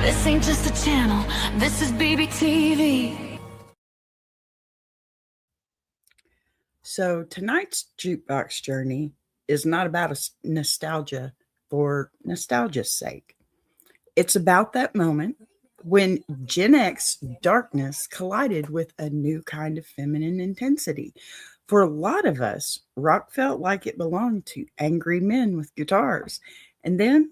This ain't just a channel, this is BBTV. So tonight's Jukebox journey is not about nostalgia for nostalgia's sake. It's about that moment when Gen X darkness collided with a new kind of feminine intensity. For a lot of us, rock felt like it belonged to angry men with guitars. And then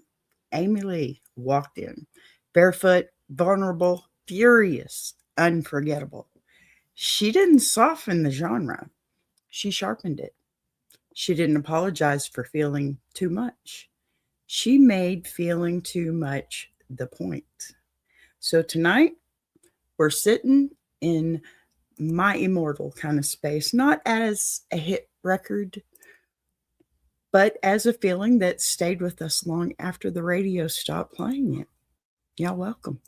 Amy Lee walked in, barefoot, vulnerable, furious, unforgettable. She didn't soften the genre, she sharpened it. She didn't apologize for feeling too much. She made feeling too much the point. So tonight, we're sitting in my Immortal kind of space, not as a hit record, but as a feeling that stayed with us long after the radio stopped playing it. Y'all welcome.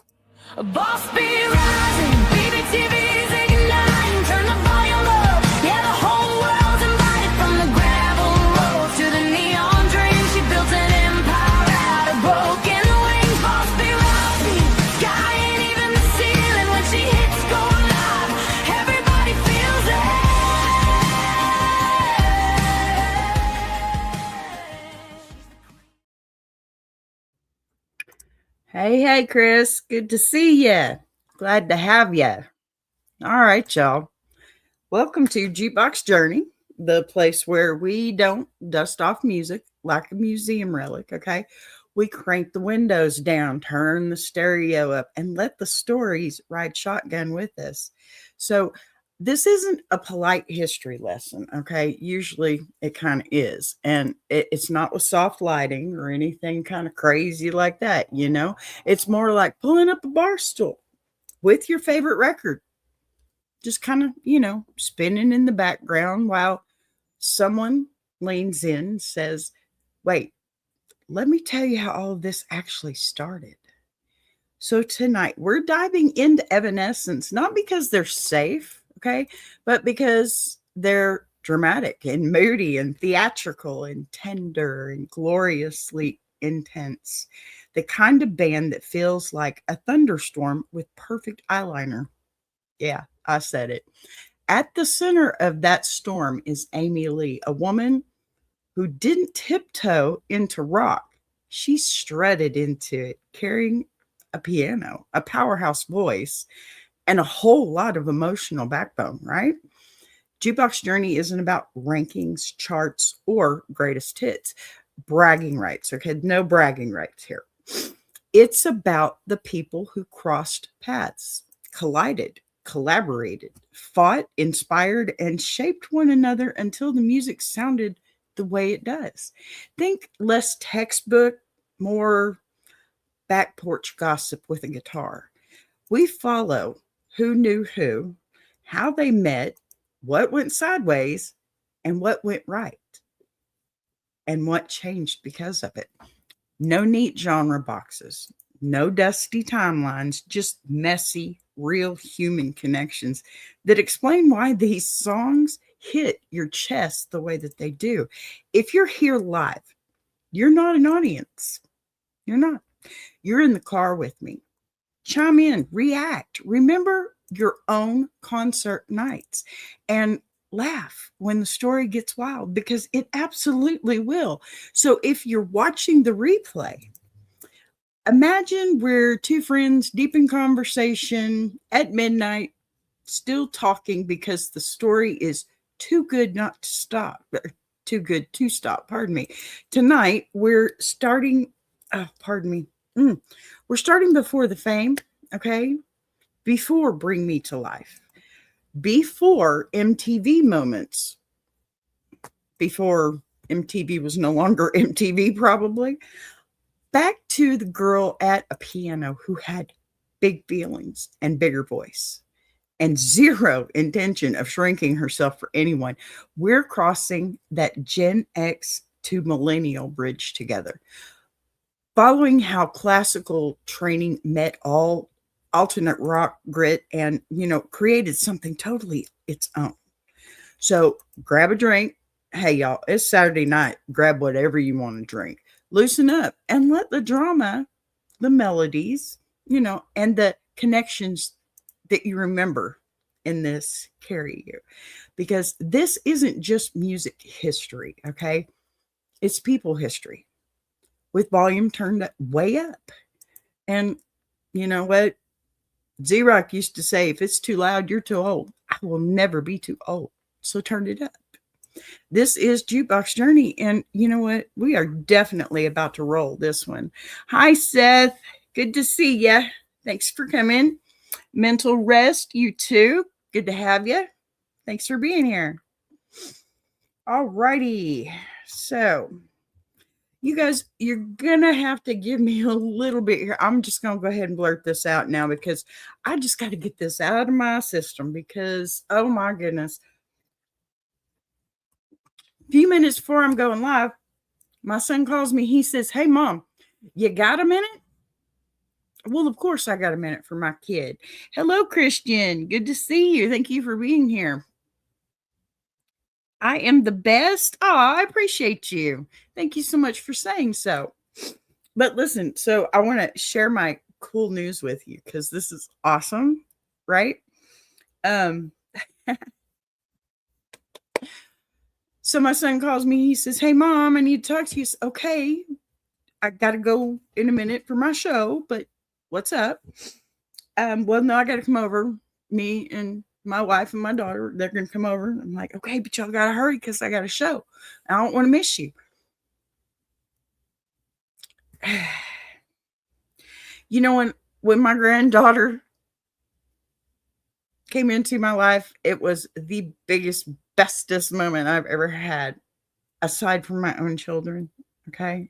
A boss be rising, BBTV's igniting, turn the volume up. Yeah, the whole world's invited from the gravel road to the neon dream. She built an empire out of broken wings. Boss be rising, sky ain't even the ceiling when she hits go live. Everybody feels it. Hey, Chris. Good to see ya. Glad to have ya. All right, y'all. Welcome to Jukebox Journey, the place where we don't dust off music like a museum relic, okay? We crank the windows down, turn the stereo up, and let the stories ride shotgun with us. So this isn't a polite history lesson, okay? Usually it kind of is. And it's not with soft lighting or anything kind of crazy like that, you know? It's more like pulling up a bar stool with your favorite record, just kind of, spinning in the background while someone leans in and says, wait, let me tell you how all of this actually started. So tonight we're diving into Evanescence, not because they're safe, okay, but because they're dramatic and moody and theatrical and tender and gloriously intense. The kind of band that feels like a thunderstorm with perfect eyeliner. Yeah, I said it. At the center of that storm is Amy Lee, a woman who didn't tiptoe into rock. She strutted into it, carrying a piano, a powerhouse voice, and a whole lot of emotional backbone, right? Jukebox Journey isn't about rankings, charts, or greatest hits. Bragging rights, okay? No bragging rights here. It's about the people who crossed paths, collided, collaborated, fought, inspired, and shaped one another until the music sounded the way it does. Think less textbook, more back porch gossip with a guitar. We follow who knew who, how they met, what went sideways, and what went right, and what changed because of it. No neat genre boxes, no dusty timelines, just messy, real human connections that explain why these songs hit your chest the way that they do. If you're here live, you're not an audience. You're not. You're in the car with me. Chime in, react. Remember your own concert nights and laugh when the story gets wild, because it absolutely will. So if you're watching the replay, imagine we're two friends deep in conversation at midnight, still talking because the story is too good not to stop. Too good to stop, pardon me. Tonight, we're starting, we're starting before the fame, okay? Before Bring Me to Life. Before MTV moments. Before MTV was no longer MTV, probably. Back to the girl at a piano who had big feelings and bigger voice and zero intention of shrinking herself for anyone. We're crossing that Gen X to millennial bridge together. Following how classical training met all alternate rock grit and, created something totally its own. So grab a drink. Hey, y'all, it's Saturday night. Grab whatever you want to drink. Loosen up and let the drama, the melodies, and the connections that you remember in this carry you. Because this isn't just music history, okay? It's people history with volume turned way up. And you know what? Z-Rock used to say, if it's too loud, you're too old. I will never be too old. So turn it up. This is Jukebox Journey. And you know what? We are definitely about to roll this one. Hi, Seth. Good to see ya. Thanks for coming. Mental Rest, you too. Good to have you. Thanks for being here. All righty. So, you guys, you're going to have to give me a little bit here. I'm just going to go ahead and blurt this out now because I just got to get this out of my system because, oh my goodness. A few minutes before I'm going live, my son calls me. He says, "Hey, Mom, you got a minute?" Well, of course, I got a minute for my kid. Hello, Christian. Good to see you. Thank you for being here. I am the best. Oh, I appreciate you. Thank you so much for saying so. But listen, so I want to share my cool news with you because this is awesome, right? So my son calls me. He says, "Hey, Mom, I need to talk to you." Okay, I got to go in a minute for my show, but what's up? Well, no, I got to come over. Me and my wife and my daughter, they're going to come over. I'm like, okay, but y'all got to hurry because I got a show. I don't want to miss you. You know, when my granddaughter came into my life, it was the biggest, bestest moment I've ever had, aside from my own children. Okay.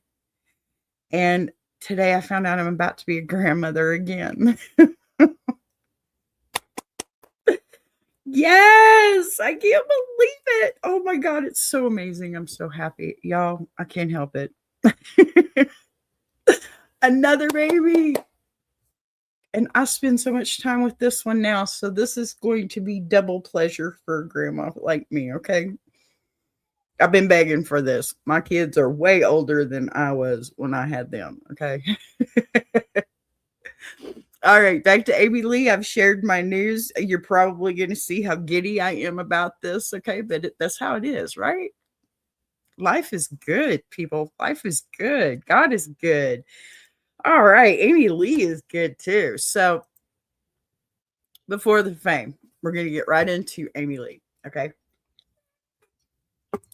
And today I found out I'm about to be a grandmother again. Yes, I can't believe it. Oh my God, it's so amazing. I'm so happy. Y'all, I can't help it. Another baby. And I spend so much time with this one now. So this is going to be double pleasure for a grandma like me, okay? I've been begging for this. My kids are way older than I was when I had them, okay? All right, back to Amy Lee. I've shared my news. You're probably going to see how giddy I am about this, okay? But that's how it is, right? Life is good, people. Life is good. God is good. All right, Amy Lee is good too. So before the fame, we're going to get right into Amy Lee, okay?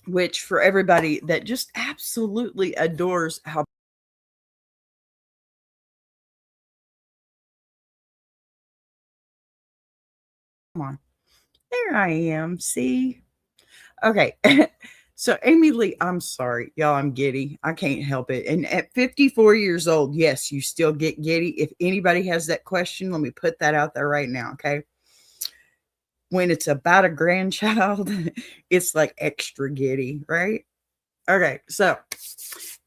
Which for everybody that just absolutely adores how come on. There I am. See? Okay. So Amy Lee, I'm sorry, y'all, I'm giddy. I can't help it. And at 54 years old, yes, you still get giddy. If anybody has that question, let me put that out there right now, okay? When it's about a grandchild, it's like extra giddy, right? Okay, so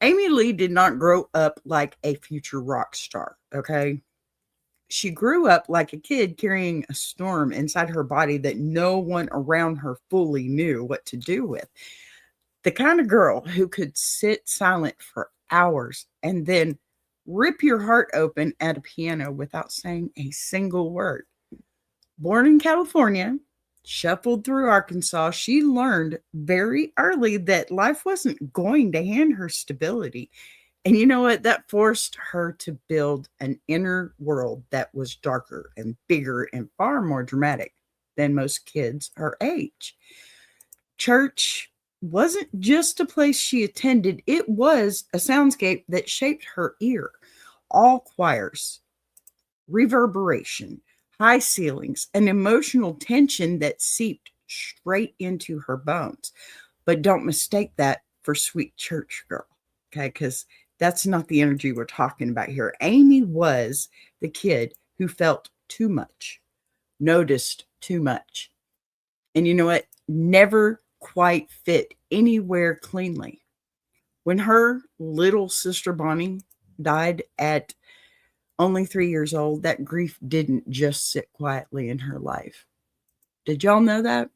Amy Lee did not grow up like a future rock star, okay? She grew up like a kid carrying a storm inside her body that no one around her fully knew what to do with. The kind of girl who could sit silent for hours and then rip your heart open at a piano without saying a single word. Born in California, shuffled through Arkansas, she learned very early that life wasn't going to hand her stability. And you know what? That forced her to build an inner world that was darker and bigger and far more dramatic than most kids her age. Church wasn't just a place she attended, it was a soundscape that shaped her ear. All choirs, reverberation, high ceilings, an emotional tension that seeped straight into her bones. But don't mistake that for sweet church girl, okay? Because that's not the energy we're talking about here. Amy was the kid who felt too much, noticed too much. And you know what? Never quite fit anywhere cleanly. When her little sister Bonnie died at only 3 years old, that grief didn't just sit quietly in her life. Did y'all know that?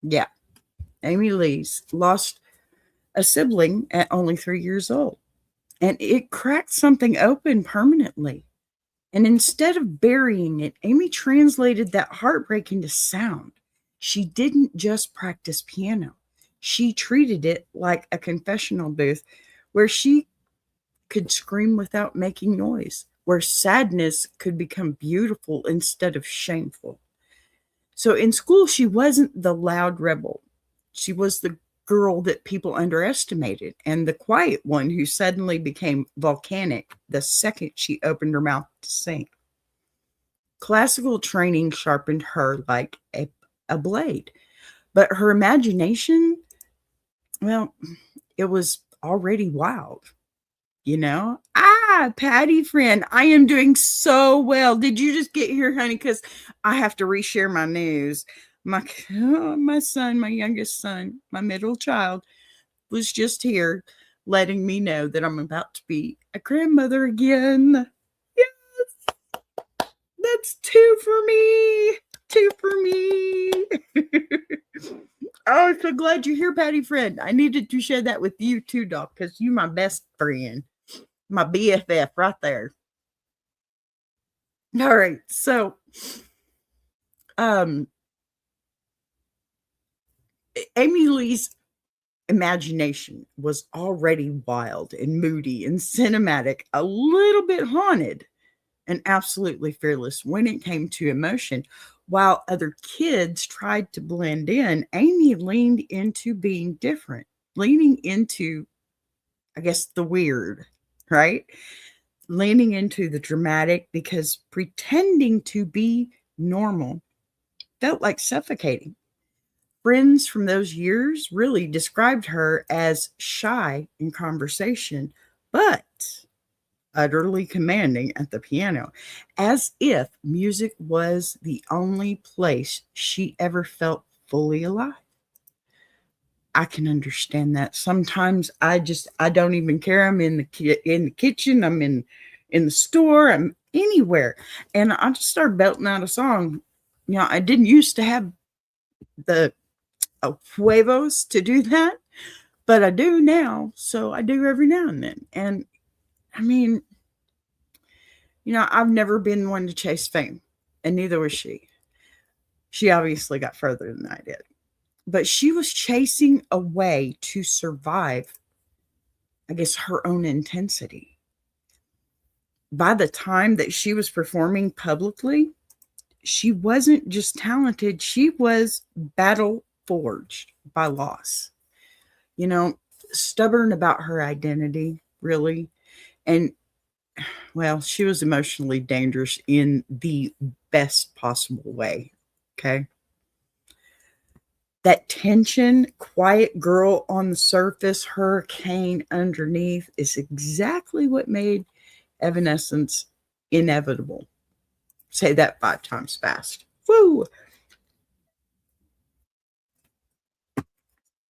Yeah. Amy Lee's lost a sibling at only 3 years old. And it cracked something open permanently. And instead of burying it, Amy translated that heartbreak into sound. She didn't just practice piano, she treated it like a confessional booth where she could scream without making noise, where sadness could become beautiful instead of shameful. So in school, she wasn't the loud rebel. She was the girl that people underestimated and the quiet one who suddenly became volcanic the second she opened her mouth to sing. Classical training sharpened her like a blade, but her imagination, well, it was already wild. Patty friend, I am doing so well. Did you just get here, honey? Because I have to reshare my news. My son, my youngest son, my middle child, was just here letting me know that I'm about to be a grandmother again. Yes, that's two for me. Two for me. Oh, I'm so glad you're here, Patty friend. I needed to share that with you too, Doc, because you're my best friend. My BFF right there. All right. So, um, Amy Lee's imagination was already wild and moody and cinematic, a little bit haunted, and absolutely fearless when it came to emotion. While other kids tried to blend in, Amy leaned into being different, leaning into, I guess, the weird, right? Leaning into the dramatic because pretending to be normal felt like suffocating. Friends from those years really described her as shy in conversation, but utterly commanding at the piano, as if music was the only place she ever felt fully alive. I can understand that. Sometimes I don't even care. I'm in the kitchen, I'm in the store, I'm anywhere, and I just start belting out a song. I didn't used to have the huevos to do that, but I do now. So I do every now and then. And I mean, I've never been one to chase fame, and neither was she. She obviously got further than I did, but she was chasing a way to survive, I guess, her own intensity. By the time that she was performing publicly, she wasn't just talented, she was battle forged by loss. You know, Stubborn about her identity, really. And, well, she was emotionally dangerous in the best possible way. Okay. That tension, quiet girl on the surface, hurricane underneath, is exactly what made Evanescence inevitable. Say that 5 times fast. Woo!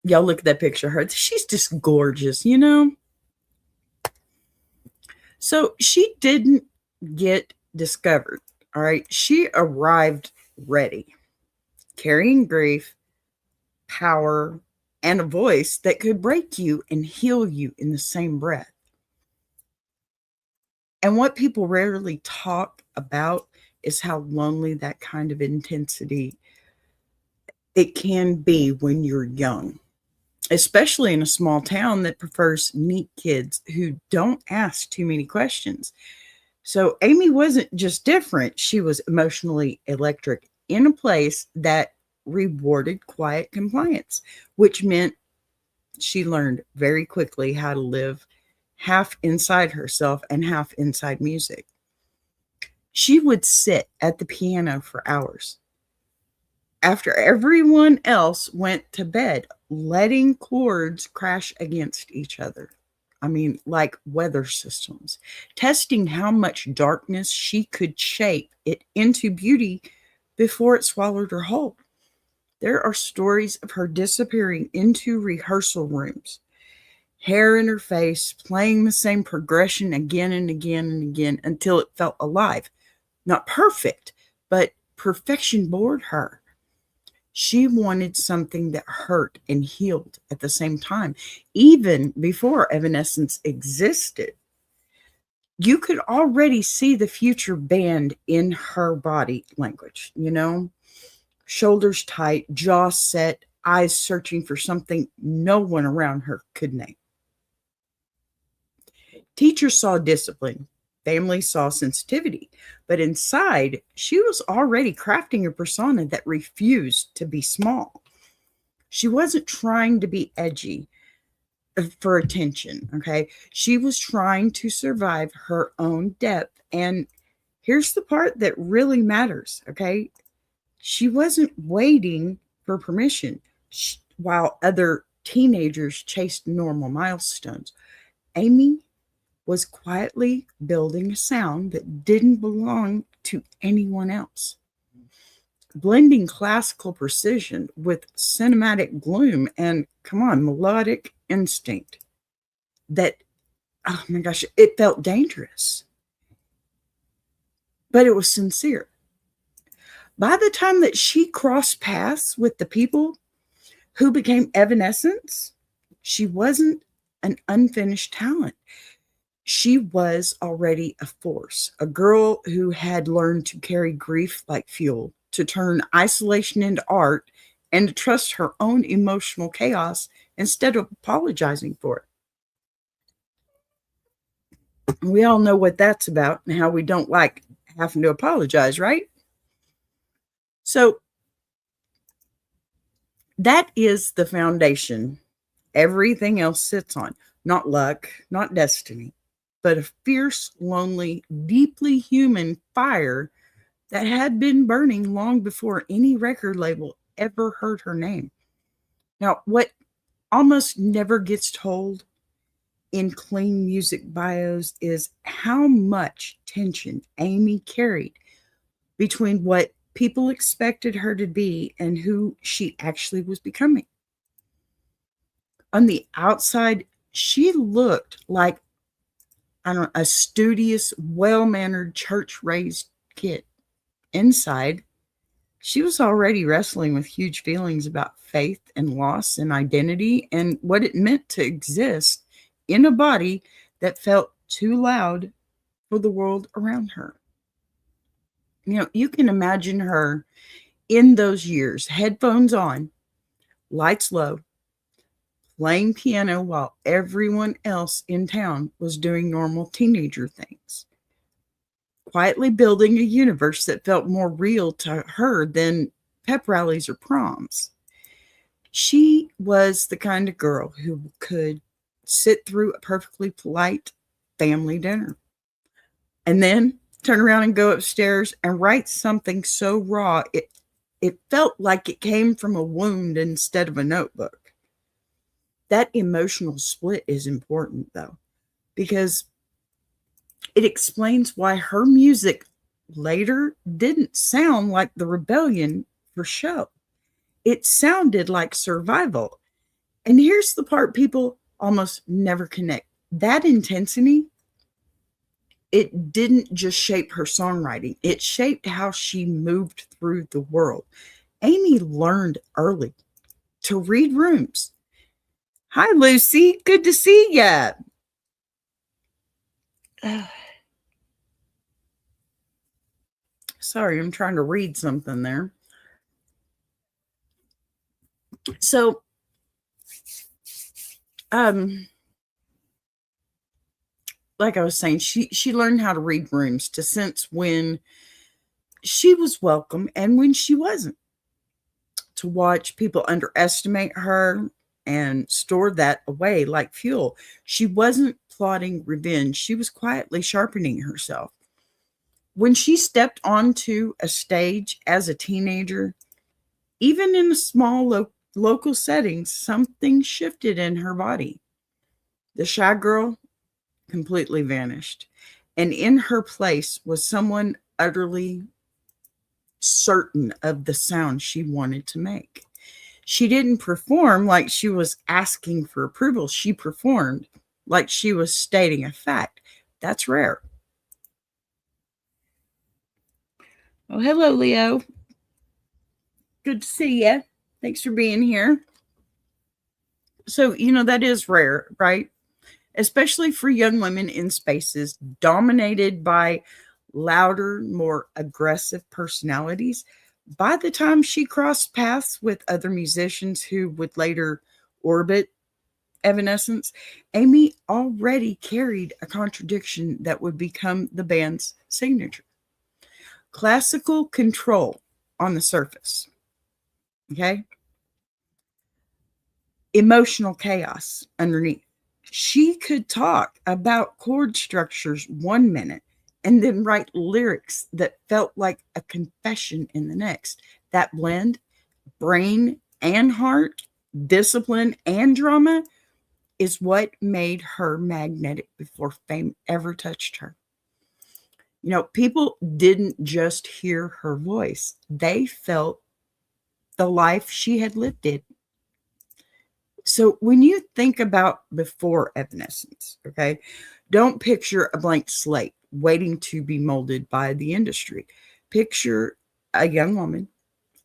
Y'all look at that picture of her. She's just gorgeous. So she didn't get discovered. All right. She arrived ready, carrying grief, power, and a voice that could break you and heal you in the same breath. And what people rarely talk about is how lonely that kind of intensity it can be when you're young, especially in a small town that prefers neat kids who don't ask too many questions. So Amy wasn't just different, she was emotionally electric in a place that rewarded quiet compliance, which meant she learned very quickly how to live half inside herself and half inside music. She would sit at the piano for hours after everyone else went to bed, letting chords crash against each other. I mean, like weather systems, testing how much darkness she could shape it into beauty before it swallowed her whole. There are stories of her disappearing into rehearsal rooms, hair in her face, playing the same progression again and again and again until it felt alive. Not perfect, but perfection bored her. She wanted something that hurt and healed at the same time, even before Evanescence existed. You could already see the future band in her body language, shoulders tight, jaw set, eyes searching for something no one around her could name. Teachers saw discipline, families saw sensitivity, but inside, she was already crafting a persona that refused to be small. She wasn't trying to be edgy for attention, okay? She was trying to survive her own depth. And here's the part that really matters, okay? She wasn't waiting for permission while other teenagers chased normal milestones. Amy was quietly building a sound that didn't belong to anyone else, blending classical precision with cinematic gloom and, come on, melodic instinct that, oh my gosh, it felt dangerous, but it was sincere. By the time that she crossed paths with the people who became Evanescence, she wasn't an unfinished talent. She was already a force, a girl who had learned to carry grief like fuel, to turn isolation into art, and to trust her own emotional chaos instead of apologizing for it. We all know what that's about and how we don't like having to apologize, right? So that is the foundation everything else sits on. Not luck, not destiny, but a fierce, lonely, deeply human fire that had been burning long before any record label ever heard her name. Now, what almost never gets told in clean music bios is how much tension Amy carried between what people expected her to be and who she actually was becoming. On the outside, she looked like, I don't know, a studious, well-mannered, church-raised kid. Inside, she was already wrestling with huge feelings about faith and loss and identity and what it meant to exist in a body that felt too loud for the world around her. You can imagine her in those years, headphones on, lights low, playing piano while everyone else in town was doing normal teenager things, quietly building a universe that felt more real to her than pep rallies or proms. She was the kind of girl who could sit through a perfectly polite family dinner and then turn around and go upstairs and write something so raw it felt like it came from a wound instead of a notebook. That emotional split is important, though, because it explains why her music later didn't sound like the rebellion for show. It sounded like survival. And here's the part people almost never connect. That intensity, it didn't just shape her songwriting, it shaped how she moved through the world. Amy learned early to read rooms. Hi, Lucy. Good to see ya. Sorry, I'm trying to read something there. So, like I was saying, she learned how to read rooms, to sense when she was welcome and when she wasn't, to watch people underestimate her and store that away like fuel. She wasn't plotting revenge. She was quietly sharpening herself. When she stepped onto a stage as a teenager, even in a small local setting, something shifted in her body. The shy girl completely vanished. And in her place was someone utterly certain of the sound she wanted to make. She didn't perform like she was asking for approval. She performed like she was stating a fact. That's rare. Oh, hello, Leo. Good to see you. Thanks for being here. So, that is rare, right? especially for young women in spaces dominated by louder, more aggressive personalities. By the time she crossed paths with other musicians who would later orbit Evanescence, Amy already carried a contradiction that would become the band's signature. Classical control on the surface, okay? Emotional chaos underneath. She could talk about chord structures one minute and then write lyrics that felt like a confession in the next. That blend, brain and heart, discipline and drama, is what made her magnetic before fame ever touched her. You know, people didn't just hear her voice, they felt the life she had lived in. So when you think about before Evanescence, okay, don't picture a blank slate waiting to be molded by the industry. Picture a young woman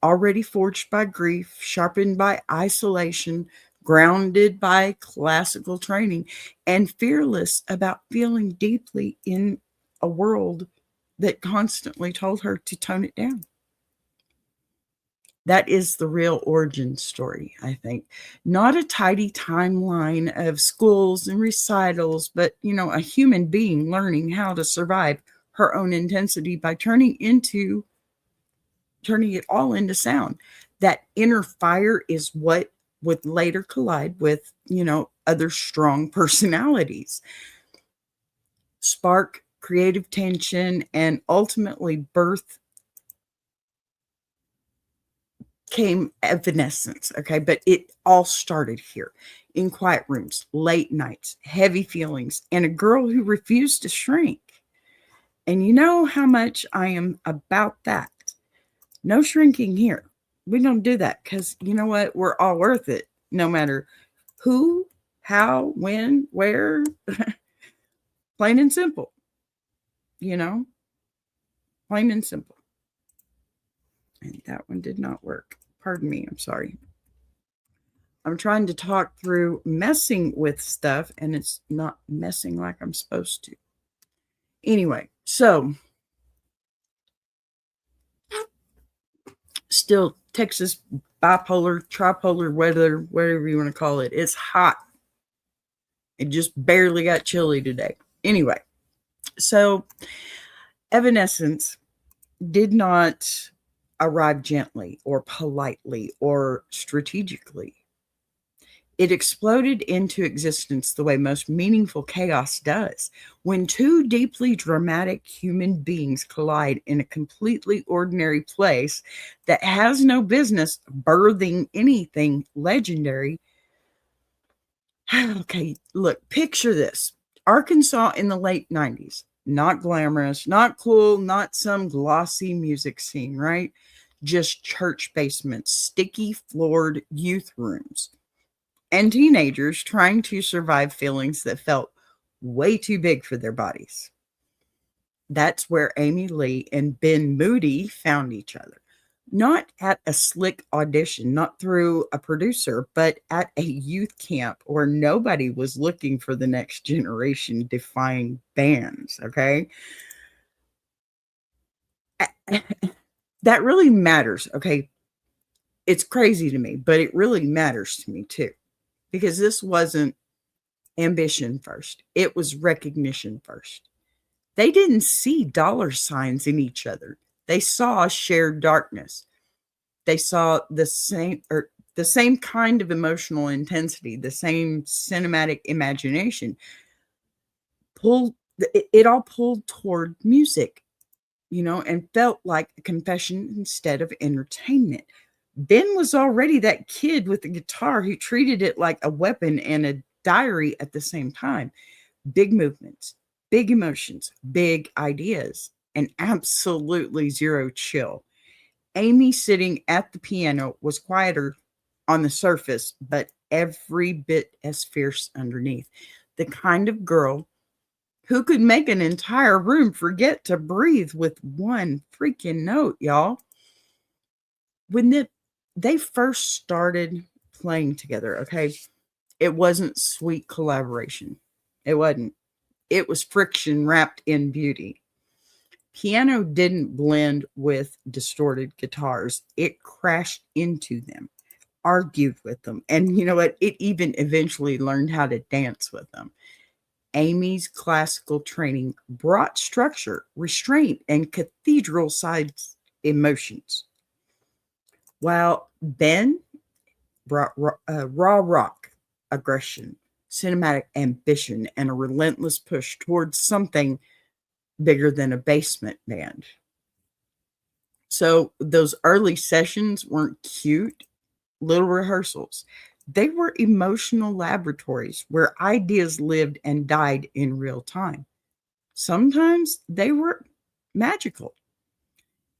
already forged by grief, sharpened by isolation, grounded by classical training, and fearless about feeling deeply in a world that constantly told her to tone it down. That is the real origin story, I think. Not a tidy timeline of schools and recitals, but, you know, a human being learning how to survive her own intensity by turning it all into sound. That inner fire is what would later collide with, you know, other strong personalities, spark creative tension, and ultimately birth came Evanescence, okay? But it all started here in quiet rooms, late nights, heavy feelings, and a girl who refused to shrink. And you know how much I am about that. No shrinking here. We don't do that because you know what? We're all worth it, no matter who, how, when, where. Plain and simple, you know? Plain and simple. And that one did not work. Pardon me. I'm sorry. I'm trying to talk through messing with stuff and it's not messing like I'm supposed to. Anyway, so still Texas bipolar, tripolar weather, whatever you want to call it. It's hot. It just barely got chilly today. Anyway, so Evanescence did not arrive gently or politely or strategically. It exploded into existence the way most meaningful chaos does. When two deeply dramatic human beings collide in a completely ordinary place that has no business birthing anything legendary. Okay, look, picture this. Arkansas in the late 90s. Not glamorous, not cool, not some glossy music scene, right? Just church basements, sticky floored youth rooms, and teenagers trying to survive feelings that felt way too big for their bodies. That's where Amy Lee and Ben Moody found each other. Not at a slick audition, not through a producer, but at a youth camp where nobody was looking for the next generation defying bands. Okay. That really matters. Okay. It's crazy to me, but it really matters to me too, because this wasn't ambition first, it was recognition first. They didn't see dollar signs in each other. They saw shared darkness. They saw the same kind of emotional intensity, the same cinematic imagination. It all pulled toward music, you know, and felt like a confession instead of entertainment. Ben was already that kid with the guitar who treated it like a weapon and a diary at the same time. Big movements, big emotions, big ideas, and absolutely zero chill. Amy sitting at the piano was quieter on the surface, but every bit as fierce underneath. The kind of girl who could make an entire room forget to breathe with one freaking note, y'all. When they first started playing together, okay, it wasn't sweet collaboration. It wasn't. It was friction wrapped in beauty. Piano didn't blend with distorted guitars. It crashed into them, argued with them. And you know what? It even eventually learned how to dance with them. Amy's classical training brought structure, restraint, and cathedral sized emotions, while Ben brought raw rock, aggression, cinematic ambition, and a relentless push towards something bigger than a basement band. So those early sessions weren't cute little rehearsals. They were emotional laboratories where ideas lived and died in real time. Sometimes they were magical.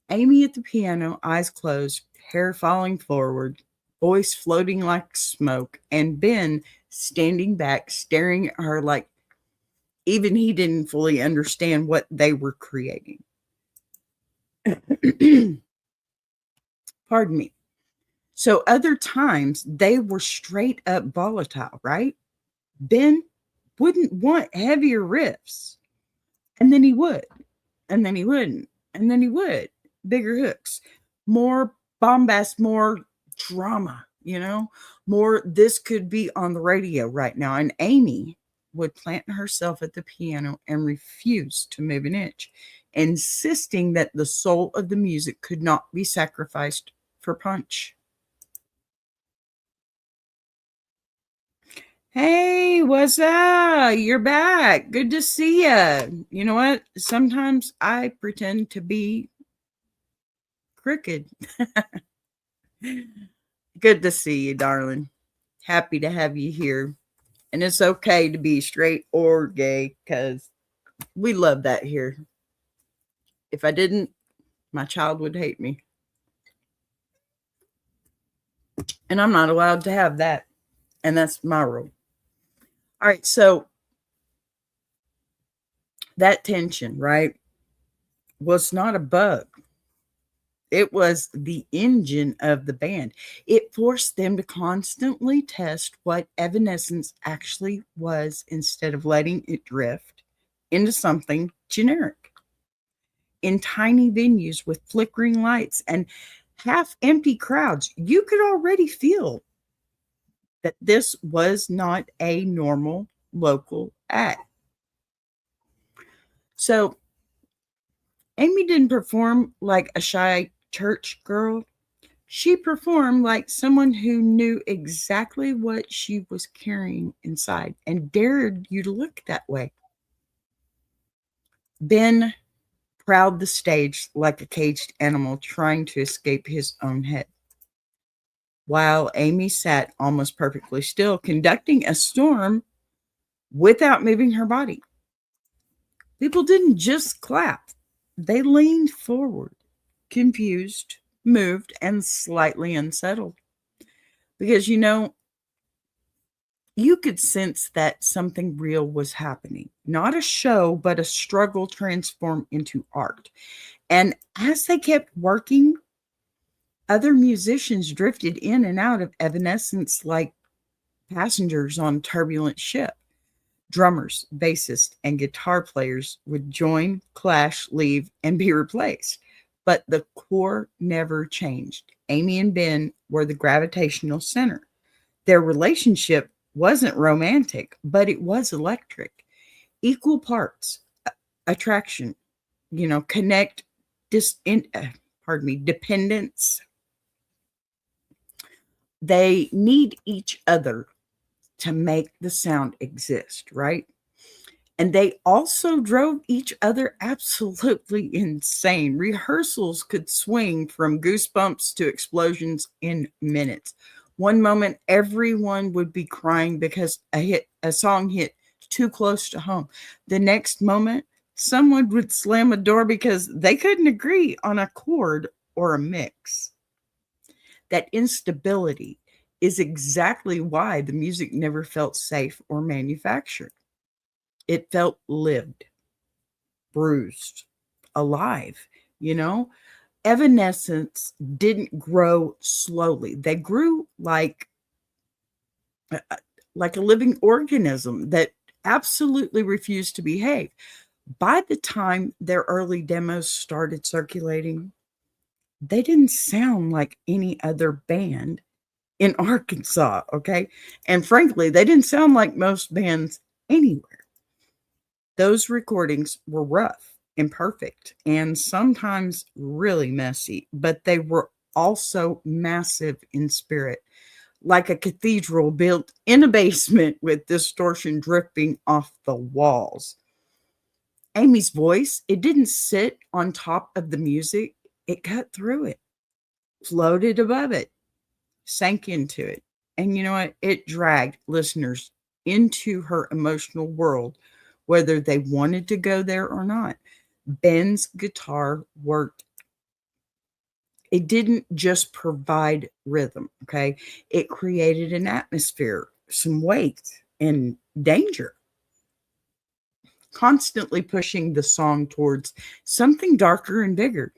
Amy at the piano, eyes closed, hair falling forward, voice floating like smoke, and Ben standing back, staring at her like even he didn't fully understand what they were creating. Pardon me. So other times they were straight up volatile, right? Ben wouldn't want heavier riffs. And then he would. And then he wouldn't. And then he would. Bigger hooks. More bombast, more drama, more this could be on the radio right now. And Amy would plant herself at the piano and refuse to move an inch, insisting that the soul of the music could not be sacrificed for punch. Hey, what's up? You're back. Good to see you. You know what? Sometimes I pretend to be crooked. Good to see you, darling. Happy to have you here. And it's okay to be straight or gay because we love that here. If I didn't, my child would hate me. And I'm not allowed to have that. And that's my rule. All right, so that tension, right, was not a bug. It was the engine of the band. It forced them to constantly test what Evanescence actually was instead of letting it drift into something generic. In tiny venues with flickering lights and half-empty crowds, you could already feel that this was not a normal local act. So Amy didn't perform like a shy church girl. She performed like someone who knew exactly what she was carrying inside and dared you to look that way. Ben prowled the stage like a caged animal trying to escape his own head, while Amy sat almost perfectly still, conducting a storm without moving her body. People didn't just clap, they leaned forward, confused, moved, and slightly unsettled. Because, you could sense that something real was happening. Not a show, but a struggle transformed into art. And as they kept working, other musicians drifted in and out of Evanescence like passengers on a turbulent ship. Drummers, bassists, and guitar players would join, clash, leave, and be replaced. But the core never changed. Amy and Ben were the gravitational center. Their relationship wasn't romantic, but it was electric. Equal parts, attraction, connect, dependence. They need each other to make the sound exist, right? And they also drove each other absolutely insane. Rehearsals could swing from goosebumps to explosions in minutes. One moment, everyone would be crying because a song hit too close to home. The next moment, someone would slam a door because they couldn't agree on a chord or a mix. That instability is exactly why the music never felt safe or manufactured. It felt lived, bruised, alive, Evanescence didn't grow slowly. They grew like a living organism that absolutely refused to behave. By the time their early demos started circulating, they didn't sound like any other band in Arkansas, okay? And frankly, they didn't sound like most bands anywhere. Those recordings were rough, imperfect, and sometimes really messy, but they were also massive in spirit, like a cathedral built in a basement with distortion dripping off the walls. Amy's voice, it didn't sit on top of the music, it cut through it, floated above it, sank into it. And you know what? It dragged listeners into her emotional world, whether they wanted to go there or not. Ben's guitar worked. It didn't just provide rhythm, okay? It created an atmosphere, some weight, and danger, constantly pushing the song towards something darker and bigger.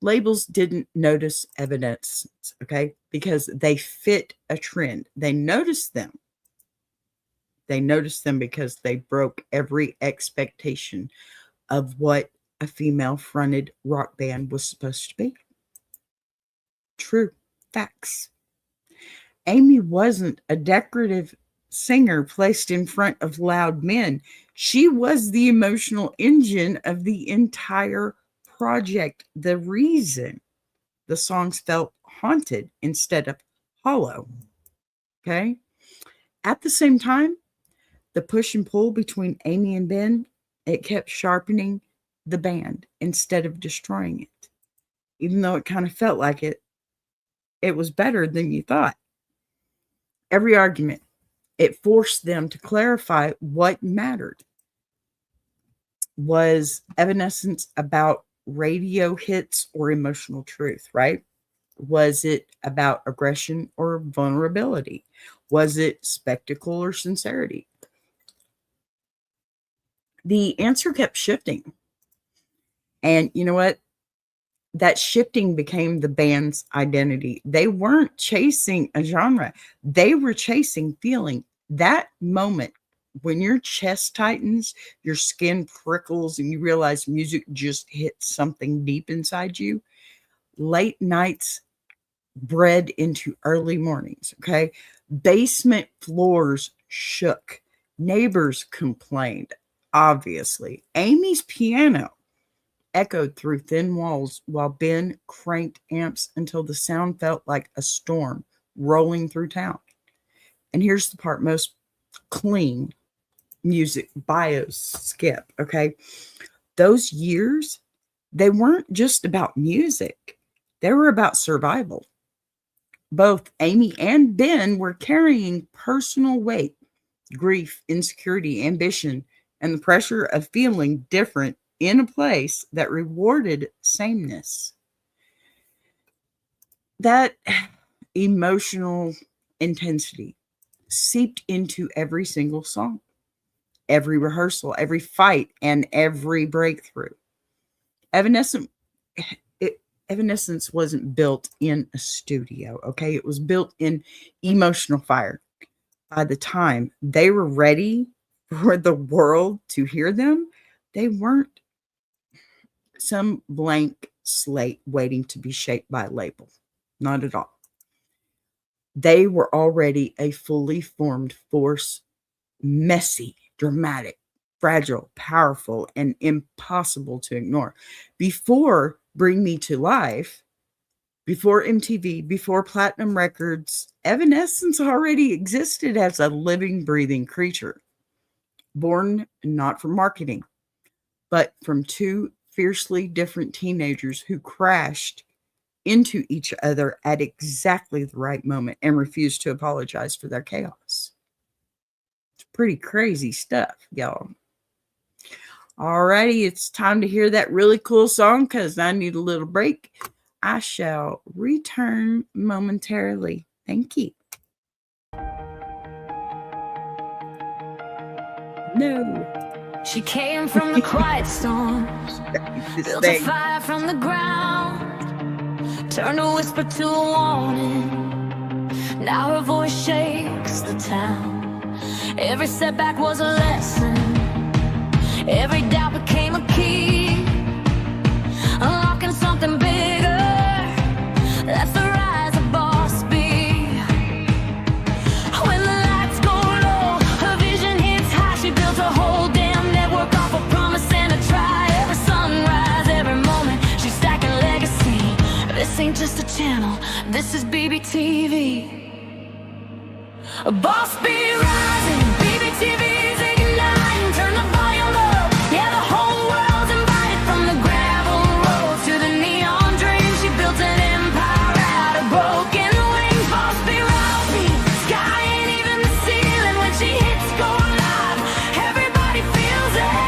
Labels didn't notice Evanescence, okay, because they fit a trend. They noticed them. They noticed them because they broke every expectation of what a female fronted rock band was supposed to be. True facts. Amy wasn't a decorative singer placed in front of loud men. She was the emotional engine of the entire project. The reason the songs felt haunted instead of hollow. Okay. At the same time, the push and pull between Amy and Ben, it kept sharpening the band instead of destroying it. Even though it kind of felt like it was better than you thought. Every argument, it forced them to clarify what mattered. Was Evanescence about radio hits or emotional truth, right? Was it about aggression or vulnerability? Was it spectacle or sincerity? The answer kept shifting. And you know what? That shifting became the band's identity. They weren't chasing a genre, they were chasing feeling. That moment when your chest tightens, your skin prickles, and you realize music just hit something deep inside you, late nights bred into early mornings, okay? Basement floors shook. Neighbors complained, obviously. Amy's piano echoed through thin walls while Ben cranked amps until the sound felt like a storm rolling through town. And here's the part most clean music bios skip, okay? Those years, they weren't just about music. They were about survival. Both Amy and Ben were carrying personal weight, grief, insecurity, ambition, and the pressure of feeling different in a place that rewarded sameness. That emotional intensity seeped into every single song, every rehearsal, every fight, and every breakthrough. Evanescence, Evanescence wasn't built in a studio, okay? It was built in emotional fire. By the time they were ready for the world to hear them, they weren't some blank slate waiting to be shaped by a label. Not at all. They were already a fully formed force, messy, dramatic, fragile, powerful, and impossible to ignore. Before Bring Me to Life, before MTV, before Platinum Records, Evanescence already existed as a living, breathing creature, born not from marketing, but from two fiercely different teenagers who crashed into each other at exactly the right moment and refused to apologize for their chaos. It's pretty crazy stuff, y'all. Alrighty, it's time to hear that really cool song because I need a little break. I shall return momentarily. Thank you. No. She came from the quiet storms, built a fire from the ground, turned a whisper to a warning. Now her voice shakes the town. Every setback was a lesson. Every doubt became a key, unlocking something bigger. That's the rise of Boss B. When the lights go low, her vision hits high. She built a whole damn network off a promise and a try. Every sunrise, every moment, she's stacking legacy. This ain't just a channel, this is BBTV. Boss B rising, BBTV's igniting. Turn the volume up, yeah, the whole world's invited. From the gravel road to the neon dream, she built an empire out of broken wings. Boss B rising, sky ain't even the ceiling. When she hits go live, everybody feels it.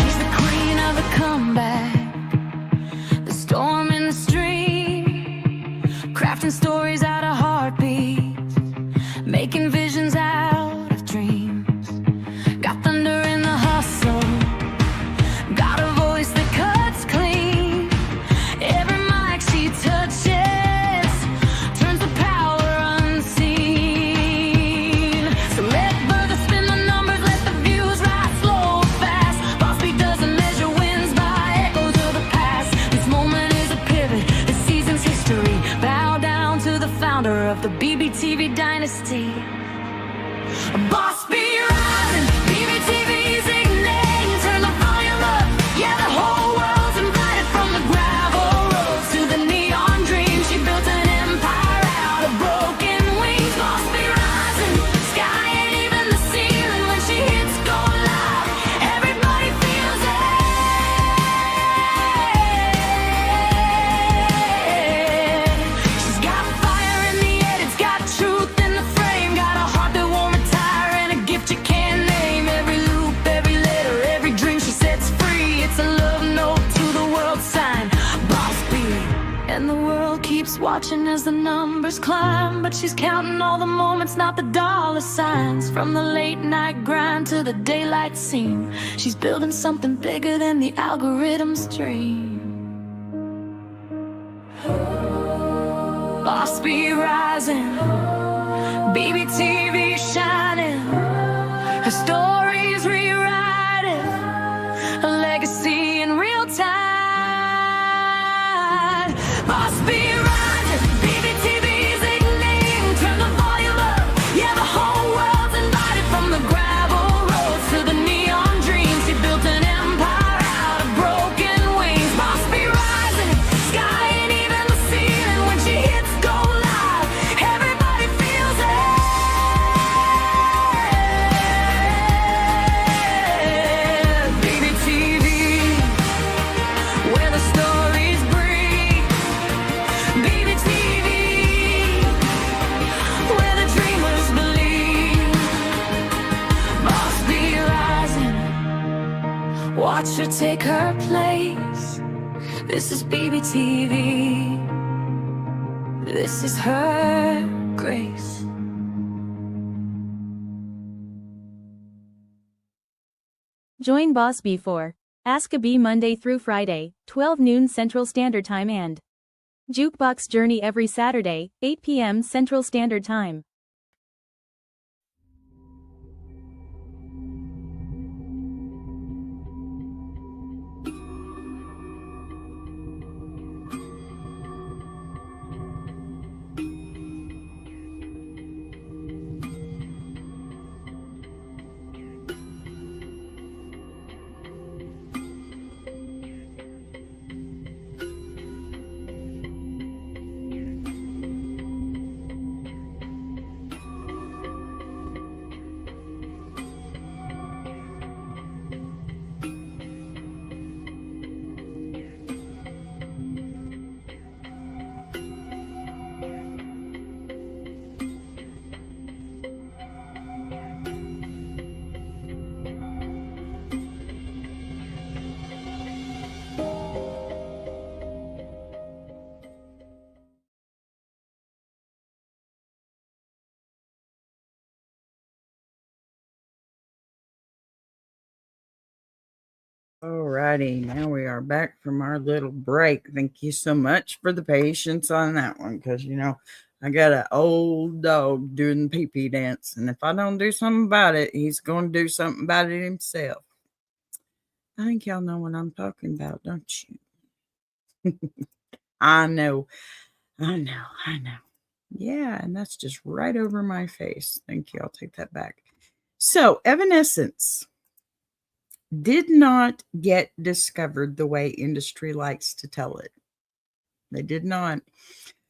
She's the queen of the comeback, the storm in the stream, crafting stories out of heartbeats, making visions out of dreams. Got thunder in the hustle, got a voice that cuts clean. Every mic she touches turns the power unseen. So let further spin the numbers, let the views rise slow or fast. Boss B doesn't measure wins by echoes of the past. This moment is a pivot, this season's history. Bow down to the founder of the BBTV dynasty. Boss B rising, BBTV's igniting. Turn the volume up, yeah, the whole world's invited. From the gravel roads to the neon dream, she built an empire out of broken wings. Boss B rising, sky ain't even the ceiling. When she hits go live, everybody feels it. She's got fire in the head, it's got truth in the frame. Got a heart that won't retire and a gift you can't name. Every loop, every letter, every dream she sets free. It's a love note to the world sign, Boss B. And the world keeps watching as the numbers climb, but she's counting all the moments, not the dollar signs. From the late night grind to the daylight scene, she's building something bigger than the algorithm's dream. Boss B rising, BBTV shining. Her story's rewriting, a legacy in real time. Boss B rising, BBTV's igniting. Turn the volume up, yeah, the whole world's invited. From the gravel roads to the neon dreams, she built an empire out of broken wings. Boss B rising, sky ain't even the ceiling. When she hits go live, everybody feels it. BBTV, where the stories breathe. BBTV, where the dreamers believe. Boss B rising, watch her take her place. This is BBTV, this is her grace. Join Boss B for Ask a Bee Monday through Friday, 12 noon Central Standard Time and Jukebox Journey every Saturday, 8 p.m. Central Standard Time. Alrighty, now we are back from our little break. Thank you so much for the patience on that one, because I got an old dog doing the pee-pee dance, and if I don't do something about it, he's going to do something about it himself. I think y'all know what I'm talking about, don't you? I know. Yeah, and that's just right over my face. Thank you. I'll take that back. So, Evanescence did not get discovered the way industry likes to tell it. They did not.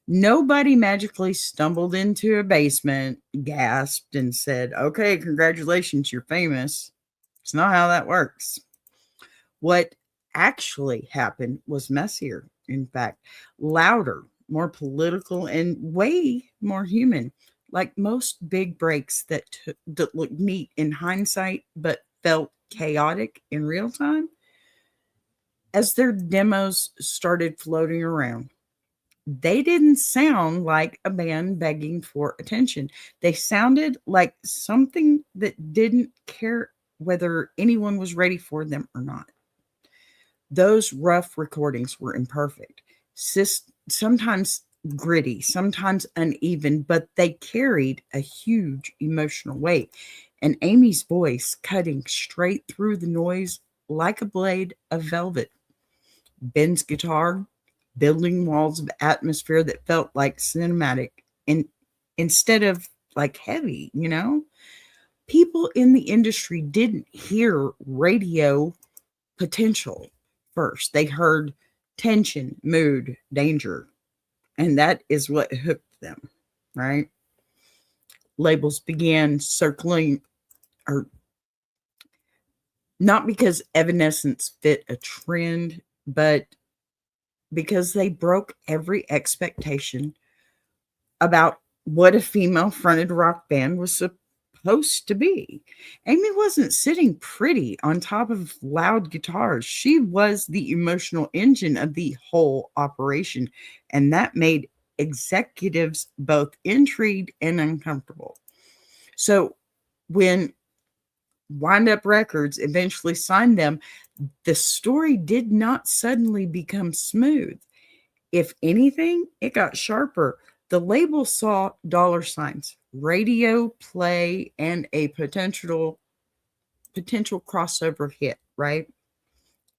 Nobody magically stumbled into a basement, gasped, and said, "Okay, congratulations, you're famous." It's not how that works. What actually happened was messier, in fact, louder, more political, and way more human. Like most big breaks that look neat in hindsight, but felt chaotic in real time. As their demos started floating around, they didn't sound like a band begging for attention. They sounded like something that didn't care whether anyone was ready for them or not. Those rough recordings were imperfect, sometimes gritty, sometimes uneven, but they carried a huge emotional weight. And Amy's voice cutting straight through the noise like a blade of velvet. Ben's guitar building walls of atmosphere that felt like cinematic and instead of like heavy, People in the industry didn't hear radio potential first. They heard tension, mood, danger, and that is what hooked them, right? Labels began circling, or not because Evanescence fit a trend, but because they broke every expectation about what a female fronted rock band was supposed to be. Amy wasn't sitting pretty on top of loud guitars. She was the emotional engine of the whole operation, and that made executives both intrigued and uncomfortable. So when Wind Up Records eventually signed them, the story did not suddenly become smooth. If anything, it got sharper. The label saw dollar signs, radio play, and a potential crossover hit, right?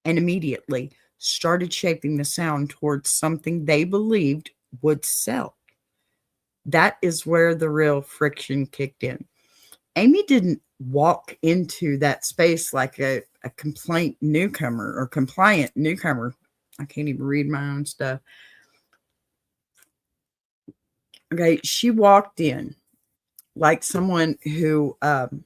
And immediately started shaping the sound towards something they believed would sell. That is where the real friction kicked in. Amy didn't walk into that space like a compliant newcomer. I can't even read my own stuff. Okay, she walked in like someone who, pardon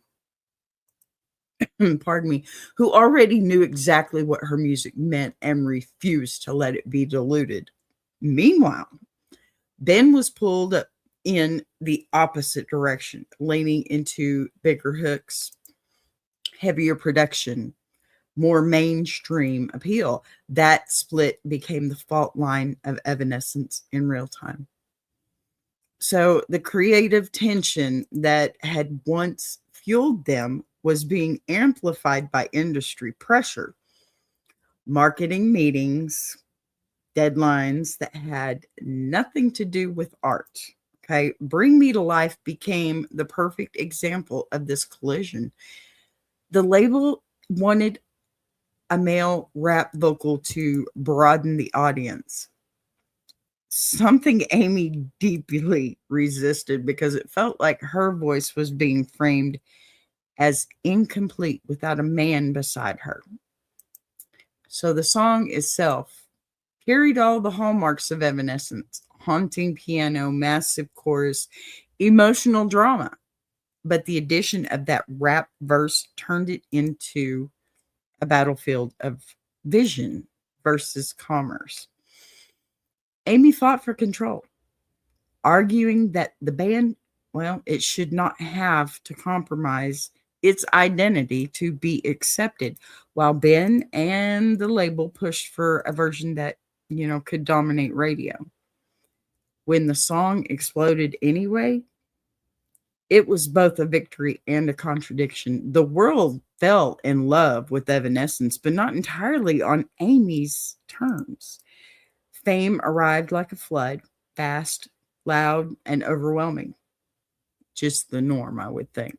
me, who already knew exactly what her music meant and refused to let it be diluted. Meanwhile, Ben was pulled in the opposite direction, leaning into bigger hooks, heavier production, more mainstream appeal. That split became the fault line of Evanescence in real time. So the creative tension that had once fueled them was being amplified by industry pressure, marketing meetings, deadlines that had nothing to do with art. Okay, Bring Me to Life became the perfect example of this collision. The label wanted a male rap vocal to broaden the audience, something Amy deeply resisted because it felt like her voice was being framed as incomplete without a man beside her. So the song itself carried all the hallmarks of Evanescence: haunting piano, massive chorus, emotional drama. But the addition of that rap verse turned it into a battlefield of vision versus commerce. Amy fought for control, arguing that the band, well, it should not have to compromise its identity to be accepted, while Ben and the label pushed for a version that, could dominate radio. When the song exploded anyway, it was both a victory and a contradiction. The world fell in love with Evanescence, but not entirely on Amy's terms. Fame arrived like a flood, fast loud, and overwhelming. Just the norm, I would think.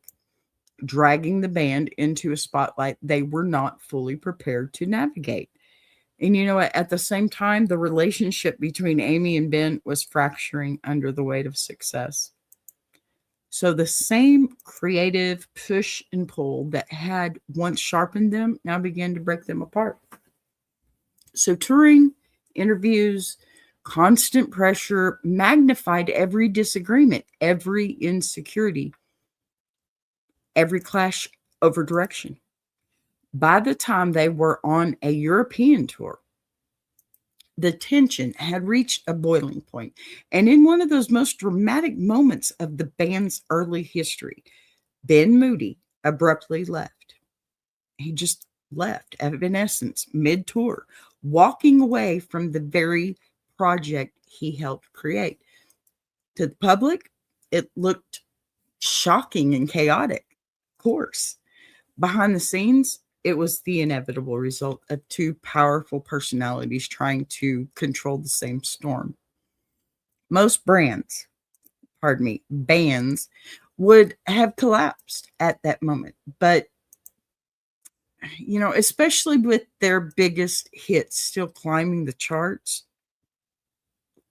Dragging the band into a spotlight they were not fully prepared to navigate. And you know what? At the same time, the relationship between Amy and Ben was fracturing under the weight of success. So the same creative push and pull that had once sharpened them now began to break them apart. So touring, interviews, constant pressure magnified every disagreement, every insecurity, every clash over direction. By the time they were on a European tour, the tension had reached a boiling point. And in one of those most dramatic moments of the band's early history, Ben Moody abruptly left. He just left Evanescence mid-tour, walking away from the very project he helped create. To the public, it looked shocking and chaotic, of course. Behind the scenes, it was the inevitable result of two powerful personalities trying to control the same storm. Most bands would have collapsed at that moment. But, especially with their biggest hits still climbing the charts,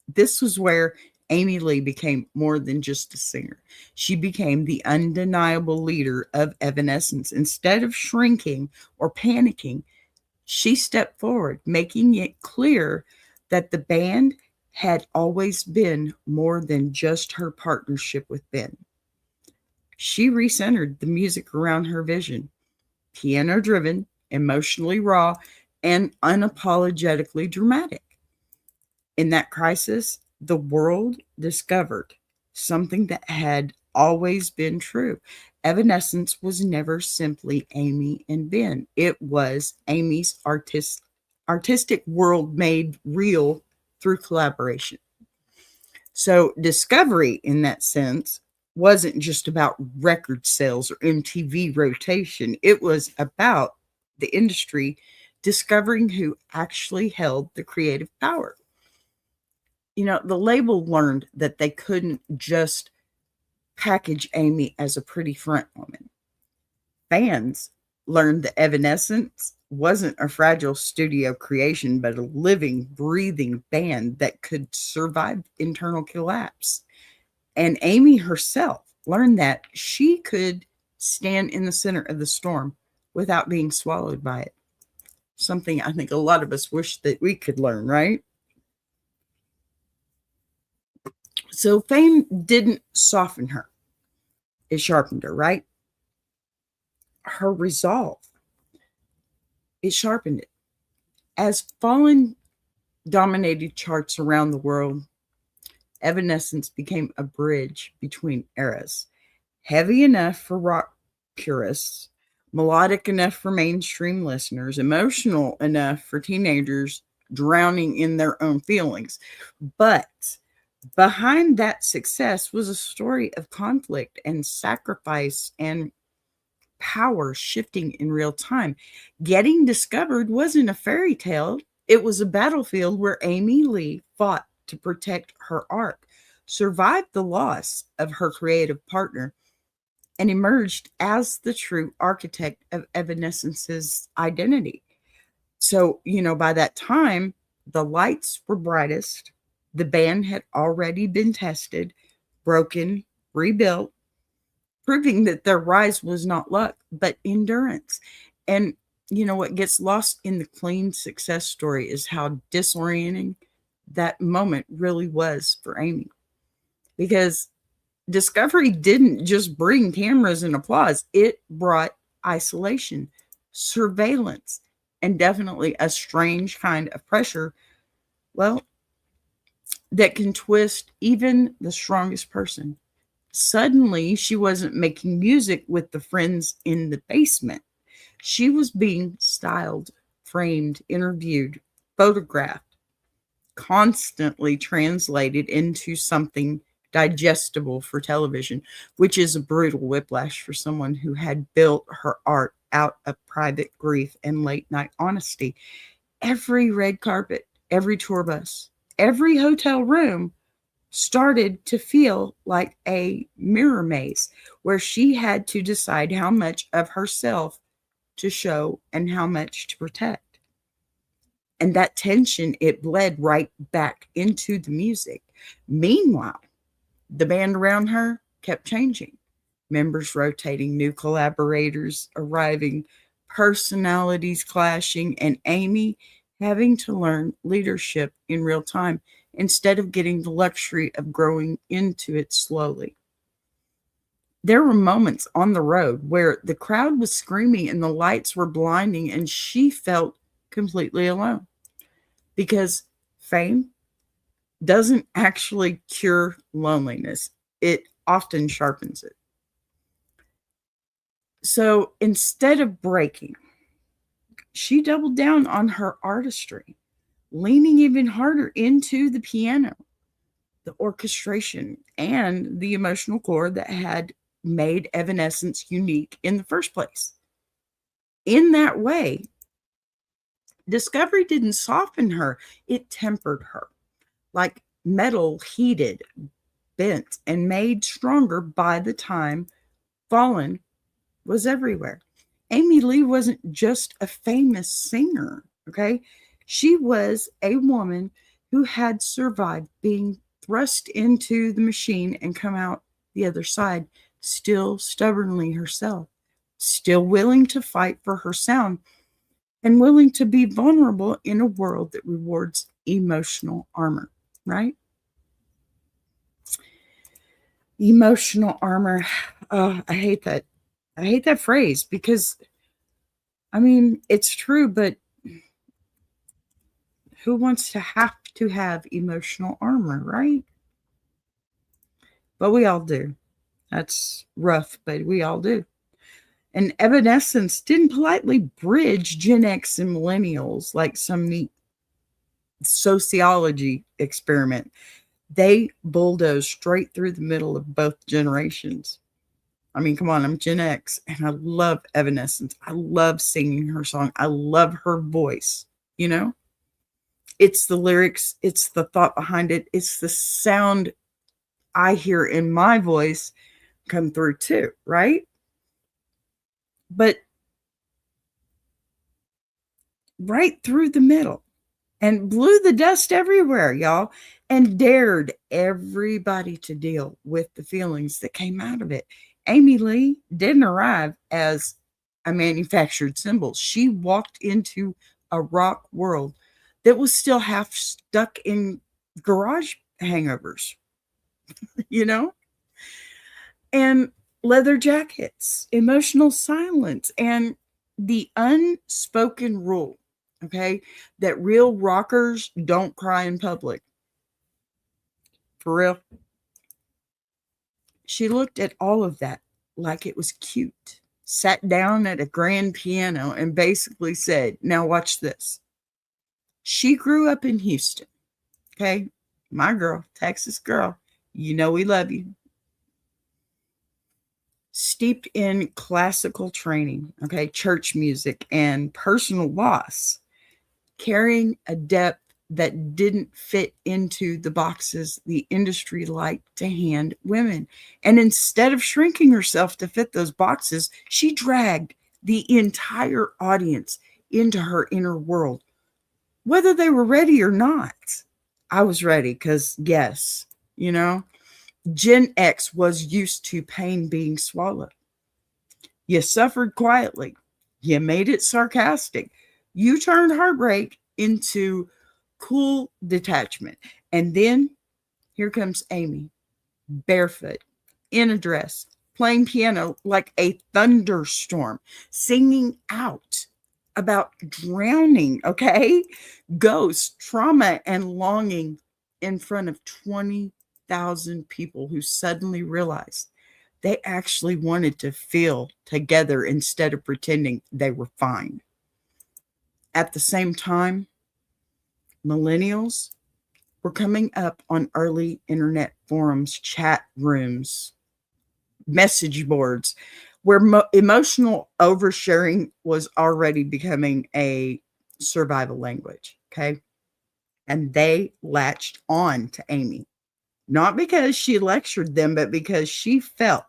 this was where Amy Lee became more than just a singer. She became the undeniable leader of Evanescence. Instead of shrinking or panicking, she stepped forward, making it clear that the band had always been more than just her partnership with Ben. She recentered the music around her vision: piano-driven, emotionally raw, and unapologetically dramatic. In that crisis, the world discovered something that had always been true. Evanescence was never simply Amy and Ben. It was Amy's artistic world made real through collaboration. So discovery in that sense wasn't just about record sales or MTV rotation. It was about the industry discovering who actually held the creative power. The label learned that they couldn't just package Amy as a pretty front woman. Fans learned that Evanescence wasn't a fragile studio creation, but a living, breathing band that could survive internal collapse. And Amy herself learned that she could stand in the center of the storm without being swallowed by it. Something I think a lot of us wish that we could learn, right? So fame didn't soften her. It sharpened her, right? Her resolve, it sharpened it. As Fallen dominated charts around the world, Evanescence became a bridge between eras. Heavy enough for rock purists, melodic enough for mainstream listeners, emotional enough for teenagers drowning in their own feelings. But behind that success was a story of conflict and sacrifice and power shifting in real time. Getting discovered wasn't a fairy tale. It was a battlefield where Amy Lee fought to protect her art, survived the loss of her creative partner, and emerged as the true architect of Evanescence's identity. So, by that time, the lights were brightest. The band had already been tested, broken, rebuilt, proving that their rise was not luck, but endurance. And what gets lost in the clean success story is how disorienting that moment really was for Amy. Because discovery didn't just bring cameras and applause, it brought isolation, surveillance, and definitely a strange kind of pressure, well, that can twist even the strongest person. Suddenly, she wasn't making music with the friends in the basement. She was being styled, framed, interviewed, photographed, constantly translated into something digestible for television, which is a brutal whiplash for someone who had built her art out of private grief and late night honesty. Every red carpet, every tour bus, every hotel room started to feel like a mirror maze where she had to decide how much of herself to show and how much to protect. And that tension, it bled right back into the music. Meanwhile, the band around her kept changing. Members rotating, new collaborators arriving, personalities clashing, and Amy having to learn leadership in real time instead of getting the luxury of growing into it slowly. There were moments on the road where the crowd was screaming and the lights were blinding, and she felt completely alone because fame doesn't actually cure loneliness, it often sharpens it. So instead of breaking, she doubled down on her artistry, leaning even harder into the piano, the orchestration, and the emotional core that had made Evanescence unique in the first place. In that way, discovery didn't soften her, it tempered her, like metal heated, bent, and made stronger by the time Fallen was everywhere. Amy Lee wasn't just a famous singer, okay? She was a woman who had survived being thrust into the machine and come out the other side, still stubbornly herself, still willing to fight for her sound and willing to be vulnerable in a world that rewards emotional armor, right? Emotional armor. Oh, I hate that. I hate that phrase because, I mean, it's true, but who wants to have emotional armor, right? But we all do. That's rough, but we all do. And Evanescence didn't politely bridge Gen X and millennials like some neat sociology experiment. They bulldozed straight through the middle of both generations. I mean, come on, I'm Gen X and I love Evanescence. I love singing her song. I love her voice, you know? It's the lyrics, it's the thought behind it, it's the sound I hear in my voice come through too, right? But right through the middle and blew the dust everywhere, y'all, and dared everybody to deal with the feelings that came out of it. Amy Lee didn't arrive as a manufactured symbol. She walked into a rock world that was still half stuck in garage hangovers, you know? And leather jackets, emotional silence, and the unspoken rule, okay, that real rockers don't cry in public. For real. She looked at all of that like it was cute, sat down at a grand piano, and basically said, now watch this. She grew up in Houston, okay? My girl, Texas girl, you know we love you. Steeped in classical training, okay, church music, and personal loss, carrying a depth that didn't fit into the boxes the industry liked to hand women. And instead of shrinking herself to fit those boxes, she dragged the entire audience into her inner world, whether they were ready or not. I was ready because, yes, you know, Gen X was used to pain being swallowed. You suffered quietly. You made it sarcastic. You turned heartbreak into cool detachment. And then here comes Amy, barefoot, in a dress, playing piano like a thunderstorm, singing out about drowning, okay? Ghosts, trauma, and longing in front of 20,000 people who suddenly realized they actually wanted to feel together instead of pretending they were fine. At the same time, millennials were coming up on early internet forums, chat rooms, message boards, where emotional oversharing was already becoming a survival language, okay? And they latched on to Amy. not because she lectured them, but because she felt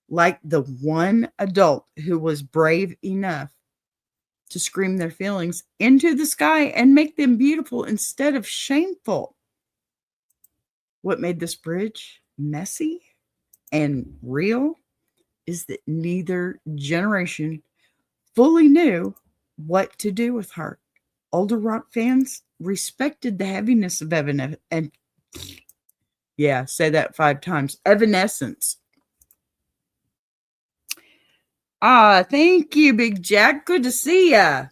like the one adult who was brave enough to scream their feelings into the sky and make them beautiful instead of shameful. What made this bridge messy and real is that neither generation fully knew what to do with her. Older rock fans respected the heaviness of and yeah, say that 5 times. Evanescence. Thank you, Big Jack. Good to see ya.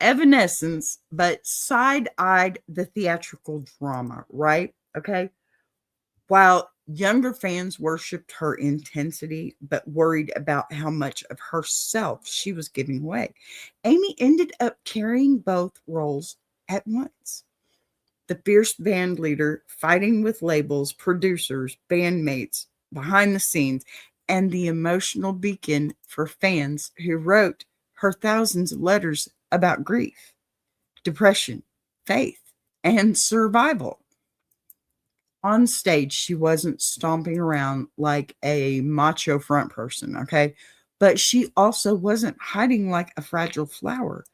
Evanescence, but side-eyed the theatrical drama, right? Okay. While younger fans worshipped her intensity, but worried about how much of herself she was giving away, Amy ended up carrying both roles at once. The fierce band leader fighting with labels, producers, bandmates, behind the scenes, and the emotional beacon for fans who wrote her thousands of letters about grief, depression, faith, and survival. On stage, she wasn't stomping around like a macho front person, okay? But she also wasn't hiding like a fragile flower.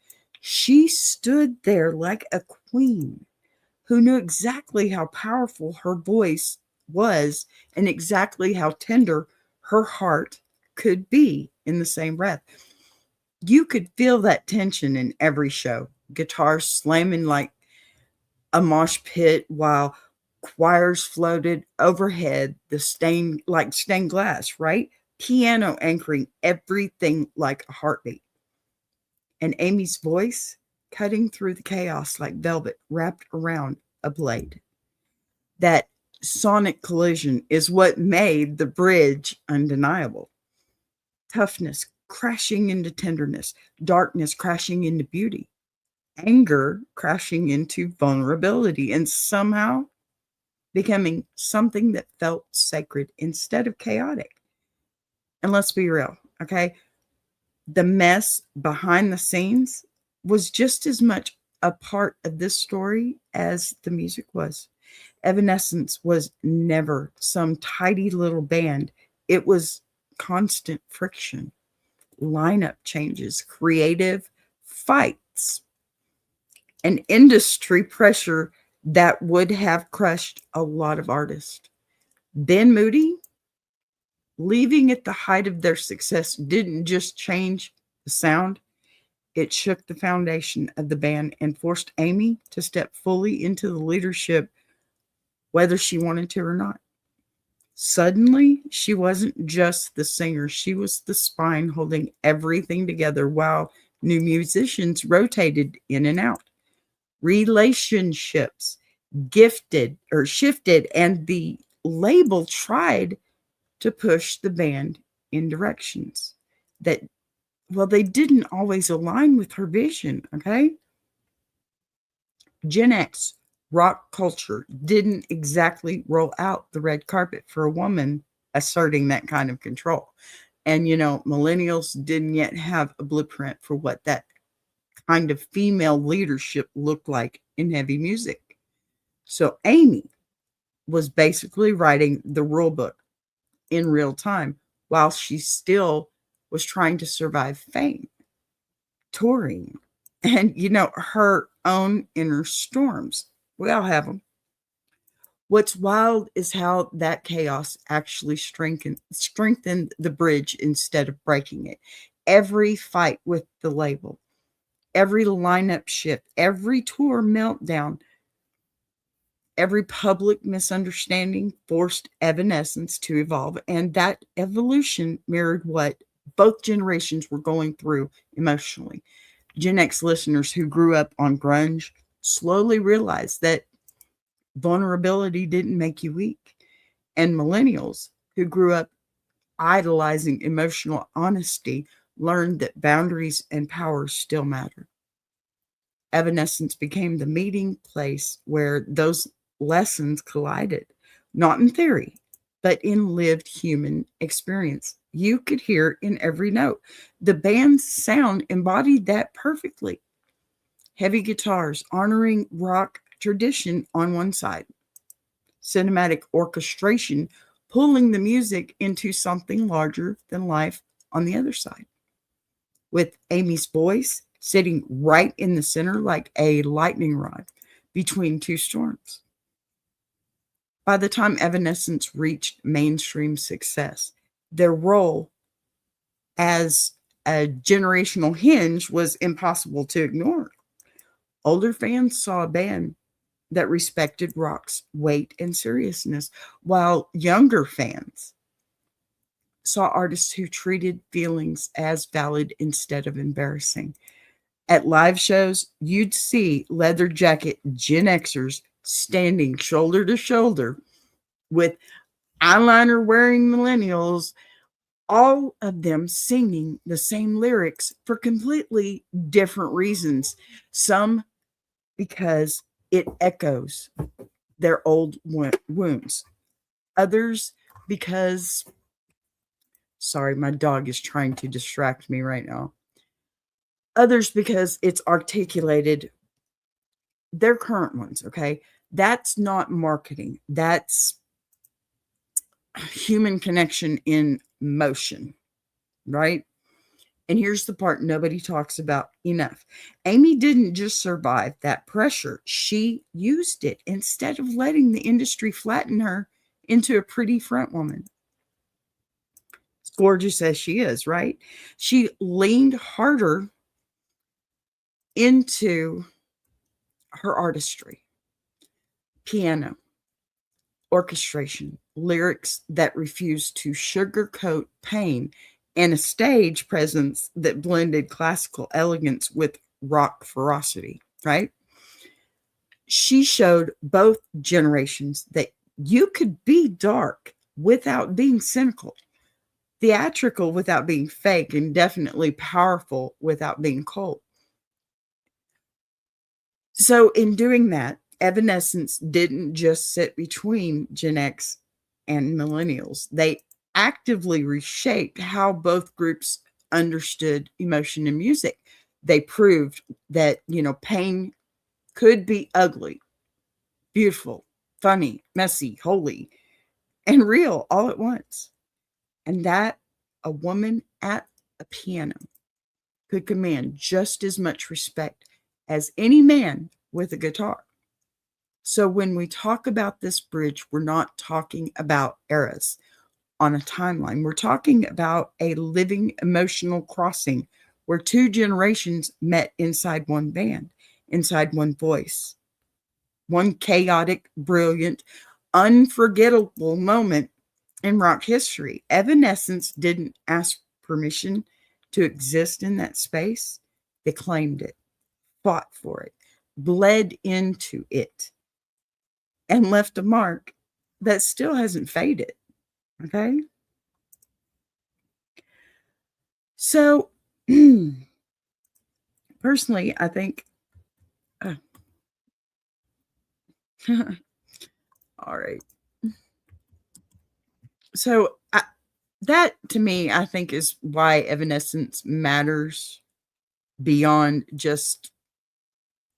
She stood there like a queen who knew exactly how powerful her voice was and exactly how tender her heart could be in the same breath. You could feel that tension in every show. Guitars slamming like a mosh pit while choirs floated overhead, the stained glass, right? Piano anchoring everything like a heartbeat. And Amy's voice cutting through the chaos like velvet wrapped around a blade. That sonic collision is what made the bridge undeniable. Toughness crashing into tenderness, darkness crashing into beauty, anger crashing into vulnerability, and somehow becoming something that felt sacred instead of chaotic. And let's be real, okay? The mess behind the scenes was just as much a part of this story as the music was. Evanescence was never some tidy little band. It was constant friction, lineup changes, creative fights, and industry pressure that would have crushed a lot of artists. Ben Moody, leaving at the height of their success, didn't just change the sound, it shook the foundation of the band and forced Amy to step fully into the leadership, whether she wanted to or not. Suddenly, she wasn't just the singer, she was the spine holding everything together while new musicians rotated in and out. Relationships gifted or shifted, and the label tried to push the band in directions that, well, they didn't always align with her vision, okay? Gen X rock culture didn't exactly roll out the red carpet for a woman asserting that kind of control. And, millennials didn't yet have a blueprint for what that kind of female leadership looked like in heavy music. So Amy was basically writing the rule book in real time while she still was trying to survive fame, touring, and, her own inner storms. We all have them. What's wild is how that chaos actually strengthened the bridge instead of breaking it. Every fight with the label, every lineup shift, every tour meltdown, every public misunderstanding forced Evanescence to evolve, and that evolution mirrored what both generations were going through emotionally. Gen X listeners who grew up on grunge slowly realized that vulnerability didn't make you weak, and millennials who grew up idolizing emotional honesty learned that boundaries and power still matter. Evanescence became the meeting place where those lessons collided, not in theory, but in lived human experience. You could hear in every note. The band's sound embodied that perfectly. Heavy guitars honoring rock tradition on one side, cinematic orchestration pulling the music into something larger than life on the other side, with Amy's voice sitting right in the center like a lightning rod between two storms. By the time Evanescence reached mainstream success, their role as a generational hinge was impossible to ignore. Older fans saw a band that respected rock's weight and seriousness, while younger fans saw artists who treated feelings as valid instead of embarrassing. At live shows, you'd see leather jacket Gen Xers standing shoulder to shoulder with eyeliner wearing millennials, all of them singing the same lyrics for completely different reasons. Some because it echoes their old wounds, others because, sorry, my dog is trying to distract me right now. Others because it's articulated their current ones, okay? That's not marketing. That's human connection in motion, right? And here's the part nobody talks about enough. Amy didn't just survive that pressure. She used it instead of letting the industry flatten her into a pretty front woman. As gorgeous as she is, right? She leaned harder into her artistry, piano, orchestration, lyrics that refused to sugarcoat pain, and a stage presence that blended classical elegance with rock ferocity, right? She showed both generations that you could be dark without being cynical, theatrical without being fake, and definitely powerful without being cold. So in doing that, Evanescence didn't just sit between Gen X and millennials. They actively reshaped how both groups understood emotion and music. They proved that, pain could be ugly, beautiful, funny, messy, holy, and real all at once. And that a woman at a piano could command just as much respect as any man with a guitar. So when we talk about this bridge, we're not talking about eras on a timeline. We're talking about a living emotional crossing where two generations met inside one band, inside one voice. One chaotic, brilliant, unforgettable moment in rock history. Evanescence didn't ask permission to exist in that space. They claimed it, fought for it, bled into it, and left a mark that still hasn't faded. Okay? So, personally, I think, all right. So, that to me, I think, is why Evanescence matters beyond just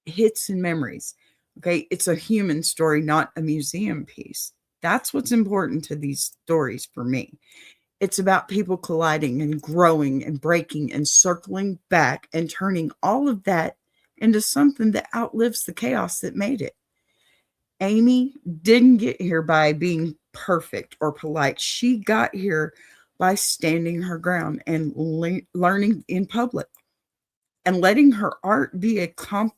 hits and memories. Okay? It's a human story, not a museum piece. That's what's important to these stories for me. It's about people colliding and growing and breaking and circling back and turning all of that into something that outlives the chaos that made it. Amy didn't get here by being perfect or polite. She got here by standing her ground and learning in public and letting her art be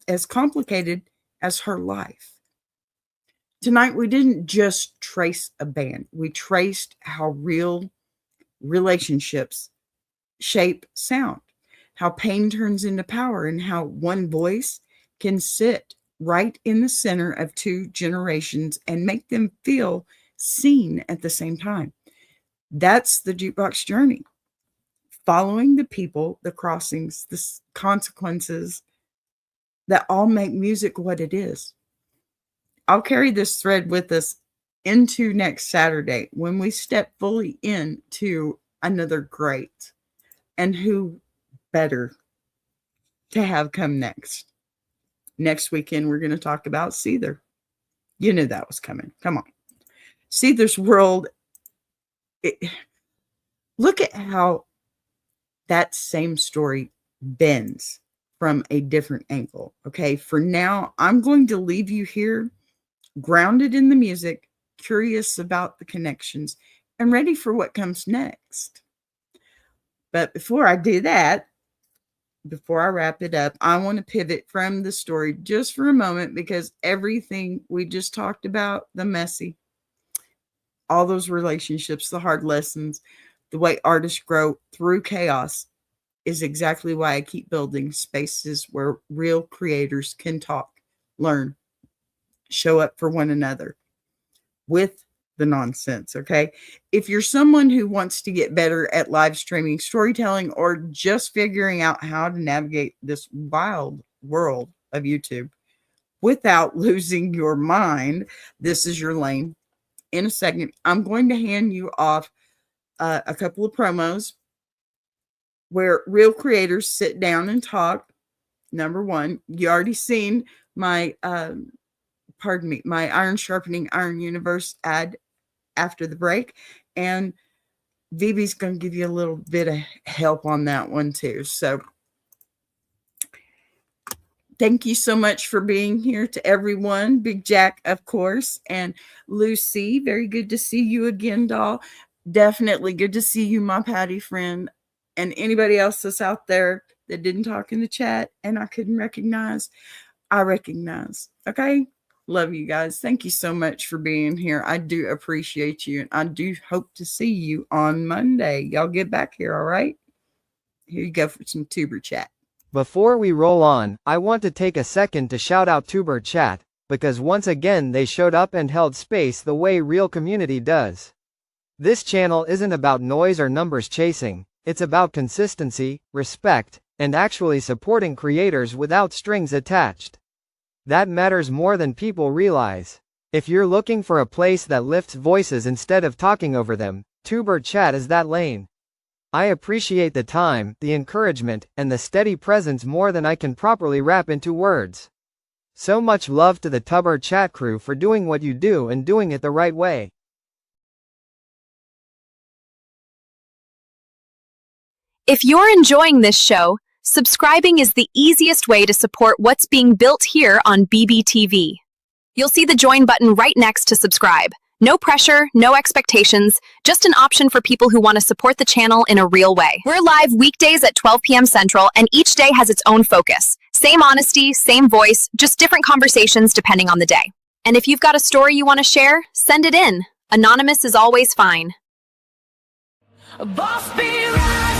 as complicated as her life. Tonight, we didn't just trace a band. We traced how real relationships shape sound, how pain turns into power, and how one voice can sit right in the center of two generations and make them feel seen at the same time. That's the Jukebox journey. Following the people, the crossings, the consequences that all make music what it is. I'll carry this thread with us into next Saturday when we step fully into another great. And who better to have come next Next weekend, we're going to talk about Seether. You knew that was coming. Come on. Seether's world. Look at how that same story bends from a different angle. Okay. For now, I'm going to leave you here grounded in the music, curious about the connections, and ready for what comes next. But before I do that, before I wrap it up, I want to pivot from the story just for a moment, because everything we just talked about, the messy, all those relationships, the hard lessons, the way artists grow through chaos, is exactly why I keep building spaces where real creators can talk, learn, show up for one another with the nonsense. Okay. If you're someone who wants to get better at live streaming storytelling, or just figuring out how to navigate this wild world of YouTube without losing your mind, this is your lane. In a second, I'm going to hand you off a couple of promos where real creators sit down and talk. Number one, you already seen my my Iron Sharpening Iron Universe ad after the break, and VB's going to give you a little bit of help on that one too. So thank you so much for being here to everyone. Big Jack, of course, and Lucy, very good to see you again, doll. Definitely good to see you, my Patty friend, and anybody else that's out there that didn't talk in the chat and I couldn't recognize, I recognize. Okay. Love you guys. Thank you so much for being here. I do appreciate you. And I do hope to see you on Monday. Y'all get back here. All right. Here you go for some tuber chat. Before we roll on, I want to take a second to shout out Tuber Chat, because once again they showed up and held space the way real community does. This channel isn't about noise or numbers chasing, it's about consistency, respect, and actually supporting creators without strings attached. That matters more than people realize. If you're looking for a place that lifts voices instead of talking over them, Tuber Chat is that lane. I appreciate the time, the encouragement, and the steady presence more than I can properly wrap into words. So much love to the Tuber Chat crew for doing what you do and doing it the right way. If you're enjoying this show, subscribing is the easiest way to support what's being built here on BBTV. You'll see the join button right next to subscribe. No pressure, no expectations, just an option for people who want to support the channel in a real way. We're live weekdays at 12 p.m. Central, and each day has its own focus. Same honesty, same voice, just different conversations depending on the day. And if you've got a story you want to share, send it in. Anonymous is always fine. Boss be rising.